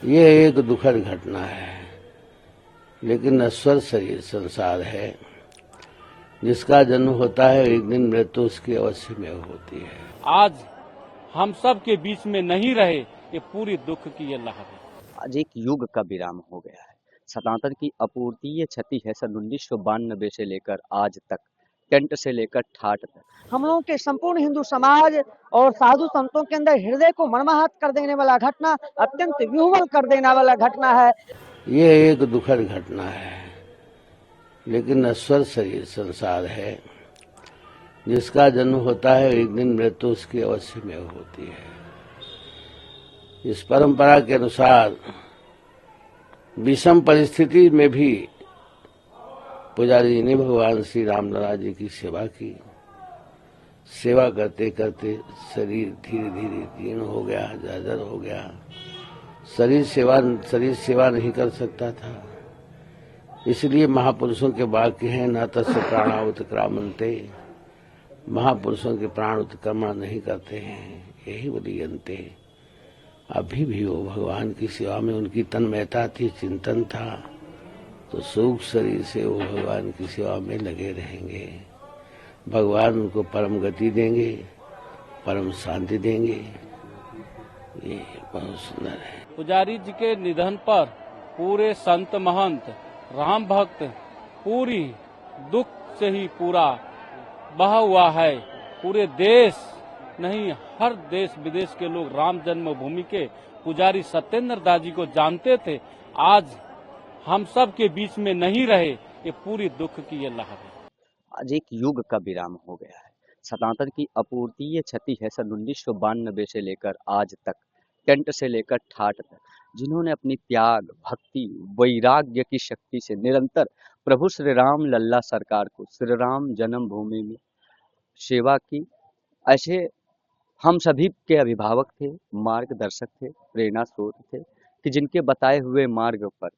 ये एक दुखद घटना है, लेकिन नश्वर शरीर संसार है। जिसका जन्म होता है एक दिन मृत्यु उसकी अवश्य में होती है। आज हम सब के बीच में नहीं रहे, ये पूरी दुख की ये लहर है। आज एक युग का विराम हो गया है। सनातन की अपूर्तीय क्षति है। सन 1992 से लेकर आज तक, टेंट से लेकर ठाट तक हम लोगों के संपूर्ण हिंदू समाज और साधु संतों के अंदर हृदय को मर्माहत कर देने वाला घटना, अत्यंत विह्वल कर देने वाला घटना है। ये एक दुखद घटना है, लेकिन नश्वर शरीर संसार है। जिसका जन्म होता है एक दिन मृत्यु उसकी अवश्य में होती है। इस परंपरा के अनुसार विषम परिस्थिति में भी पुजारी जी ने भगवान श्री रामलला जी की सेवा की। सेवा करते करते शरीर धीरे धीरे जीर्ण हो गया, जर्जर हो गया। शरीर सेवा नहीं कर सकता था। इसलिए महापुरुषों के वाक्य हैं, न तस्य प्राणा उत्क्रामन्ते। महापुरुषों के प्राण उत्क्रमण नहीं करते हैं, यही बलियन्ते। अभी भी वो भगवान की सेवा में उनकी तन्मयता थी, चिंतन था, तो सूक्ष्म शरीर से वो भगवान की सेवा में लगे रहेंगे। भगवान उनको परम गति देंगे, परम शांति देंगे। ये बहुत सुंदर है। पुजारी जी के निधन पर पूरे संत महंत राम भक्त पूरी दुख से ही पूरा बहा हुआ है। पूरे देश नहीं, हर देश विदेश के लोग राम जन्मभूमि के पुजारी सत्येंद्र दास जी को जानते थे। आज हम सब के बीच में नहीं रहे, ये पूरी दुख की ये लहर है। आज एक युग का विराम हो गया है। सनातन की अपूर्तीय क्षति है। सन 1992 से लेकर आज तक, टेंट से लेकर ठाट तक, जिन्होंने अपनी त्याग, भक्ति, वैराग्य की शक्ति से निरंतर प्रभु श्री राम लल्ला सरकार को, श्री राम जन्मभूमि में सेवा की, ऐसे हम सभी के अभिभावक थे, मार्गदर्शक थे, प्रेरणा स्रोत थे कि जिनके बताए हुए मार्ग पर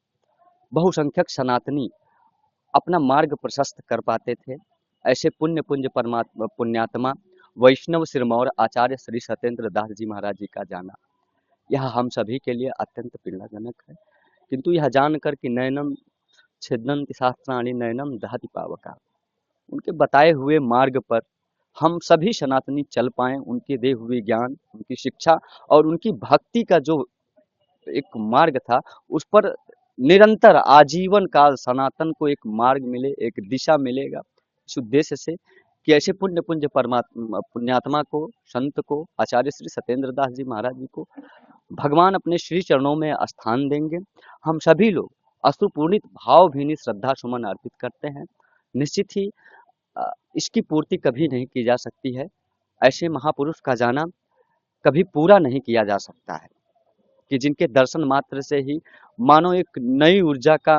बहुसंख्यक सनातनी अपना मार्ग प्रशस्त कर पाते थे। ऐसे पुण्यात्मा वैष्णव सिरमौर आचार्य श्री सत्येंद्र दास जी महाराज जी का जाना, यह हम सभी के लिए अत्यंत पीड़ाजनक है। किंतु यह जानकर कि नयनम छिदन्ति शास्त्राणि नयनम दहति पावका, उनके बताए हुए मार्ग पर हम सभी सनातनी चल पाए। उनके दे हुए ज्ञान, उनकी शिक्षा और उनकी भक्ति का जो एक मार्ग था, उस पर निरंतर आजीवन काल सनातन को एक मार्ग मिले, एक दिशा मिलेगा, इस उद्देश्य से कि ऐसे पुण्यात्मा को, संत को, आचार्य श्री सत्येंद्र दास जी महाराज जी को भगवान अपने श्री चरणों में स्थान देंगे। हम सभी लोग अश्रुपूर्णित भावभीनी श्रद्धा सुमन अर्पित करते हैं। निश्चित ही इसकी पूर्ति कभी नहीं की जा सकती है। ऐसे महापुरुष का जाना कभी पूरा नहीं किया जा सकता है कि जिनके दर्शन मात्र से ही मानो एक नई ऊर्जा का,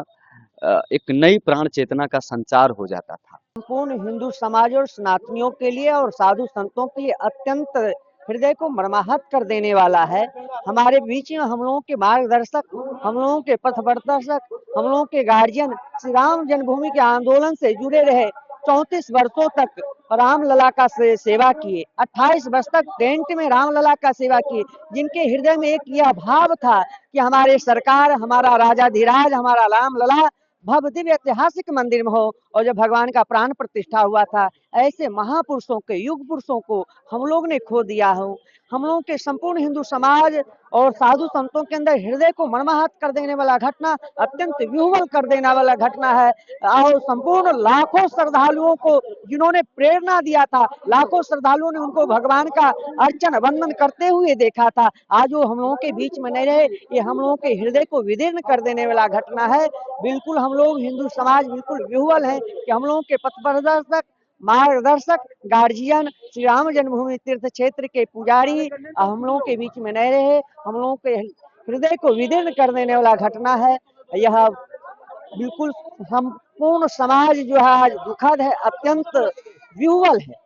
एक नई प्राण चेतना का संचार हो जाता था। संपूर्ण हिंदू समाज और सनातनियों के लिए और साधु संतों के लिए अत्यंत हृदय को मर्माहत कर देने वाला है। हमारे बीच में हम लोगों के मार्गदर्शक, हम लोगों के पथ प्रदर्शक, हम लोगों के गार्जियन, श्री राम जन्मभूमि के आंदोलन से जुड़े रहे, 34 वर्षों तक रामलला का सेवा किए, 28 वर्ष तक टेंट में रामलला का सेवा किए, जिनके हृदय में एक यह भाव था कि हमारे सरकार, हमारा राजाधिराज, हमारा रामलला भव्य दिव्य ऐतिहासिक मंदिर में हो। और जब भगवान का प्राण प्रतिष्ठा हुआ था, ऐसे महापुरुषों के, युग पुरुषों को हम लोग ने खो दिया हो। हम लोगों के संपूर्ण हिंदू समाज और साधु संतों के अंदर हृदय को मर्माहत कर देने वाला घटना, अत्यंत विह्वल कर देने वाला घटना है। और संपूर्ण लाखों श्रद्धालुओं को जिन्होंने प्रेरणा दिया था, लाखों श्रद्धालुओं ने उनको भगवान का अर्चन वंदन करते हुए देखा था, आज वो हम लोगों के बीच में नहीं रहे। ये हम लोगों के हृदय को विदीर्ण कर देने वाला घटना है। बिल्कुल हम लोग हिंदू समाज बिल्कुल विह्वल है कि हम लोगों के पथ प्रदर्शक, मार्गदर्शक, गार्जियन, श्री राम जन्मभूमि तीर्थ क्षेत्र के पुजारी हम लोगों के बीच में नहीं रहे। हम लोगों के हृदय को विदीर्ण कर देने वाला घटना है। यह बिल्कुल संपूर्ण समाज जो है आज दुखद है, अत्यंत विह्वल है।